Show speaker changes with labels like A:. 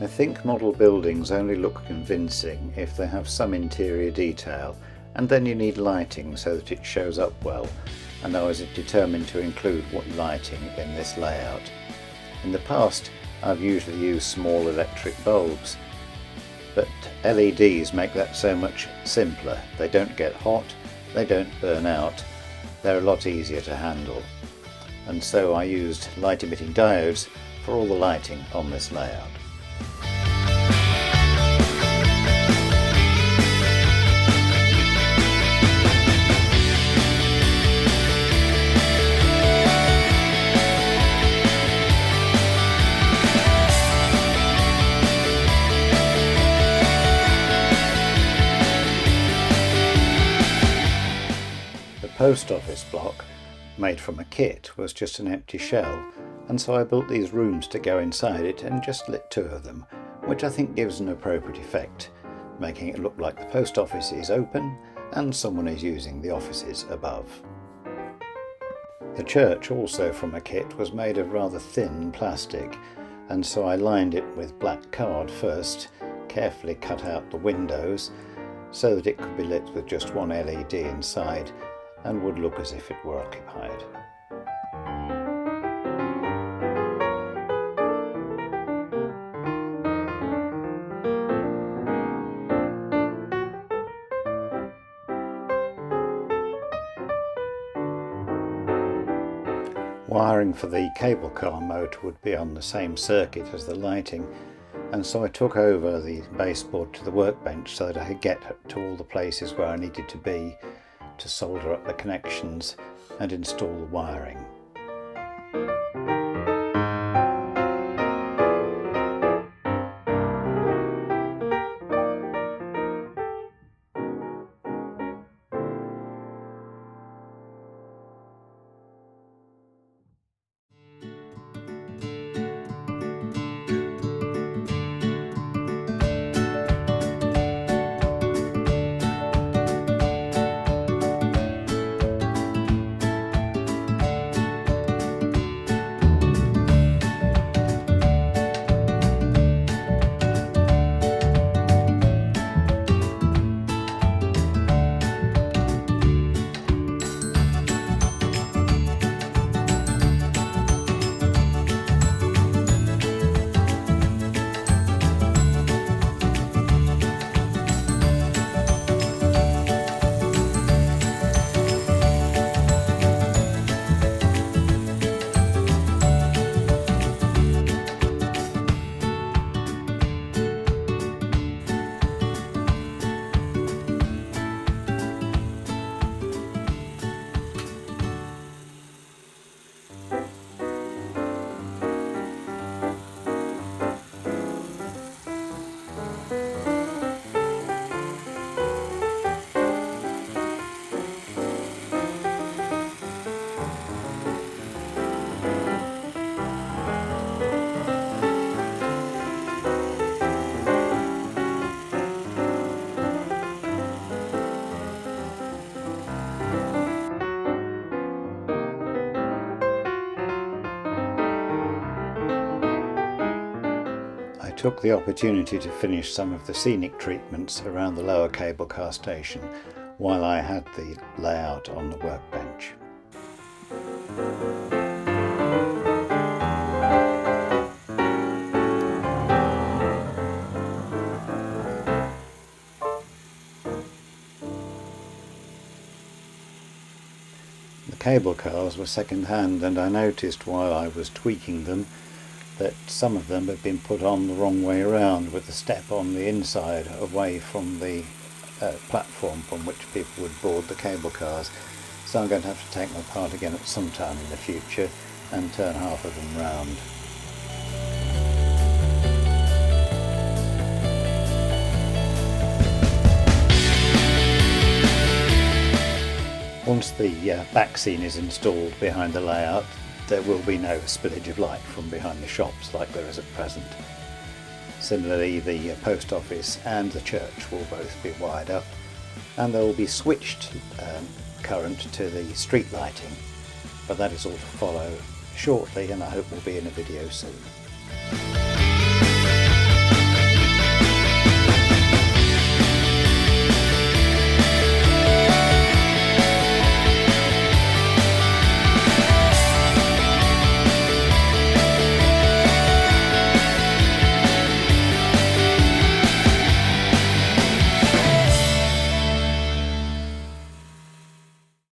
A: I think model buildings only look convincing if they have some interior detail, and then you need lighting so that it shows up well, and I was determined to include lighting in this layout. In the past I've usually used small electric bulbs, but LEDs make that so much simpler. They don't get hot, they don't burn out, they're a lot easier to handle, and so I used light emitting diodes for all the lighting on this layout. The post office block, made from a kit, was just an empty shell, and so I built these rooms to go inside it and just lit 2 of them, which I think gives an appropriate effect, making it look like the post office is open and someone is using the offices above. The church, also from a kit, was made of rather thin plastic, and so I lined it with black card first, carefully cut out the windows so that it could be lit with just one LED inside and would look as if it were occupied. Wiring for the cable car motor would be on the same circuit as the lighting, and so I took over the baseboard to the workbench so that I could get to all the places where I needed to be to solder up the connections and install the wiring. I took the opportunity to finish some of the scenic treatments around the lower cable car station while I had the layout on the workbench. The cable cars were second hand, and I noticed while I was tweaking them that some of them had been put on the wrong way around, with the step on the inside away from the platform from which people would board the cable cars. So I'm going to have to take them apart again at some time in the future and turn half of them round. Once the back scene is installed behind the layout, there will be no spillage of light from behind the shops like there is at present. Similarly, the post office and the church will both be wired up, and there will be switched current to the street lighting, but that is all to follow shortly, and I hope will be in a video soon.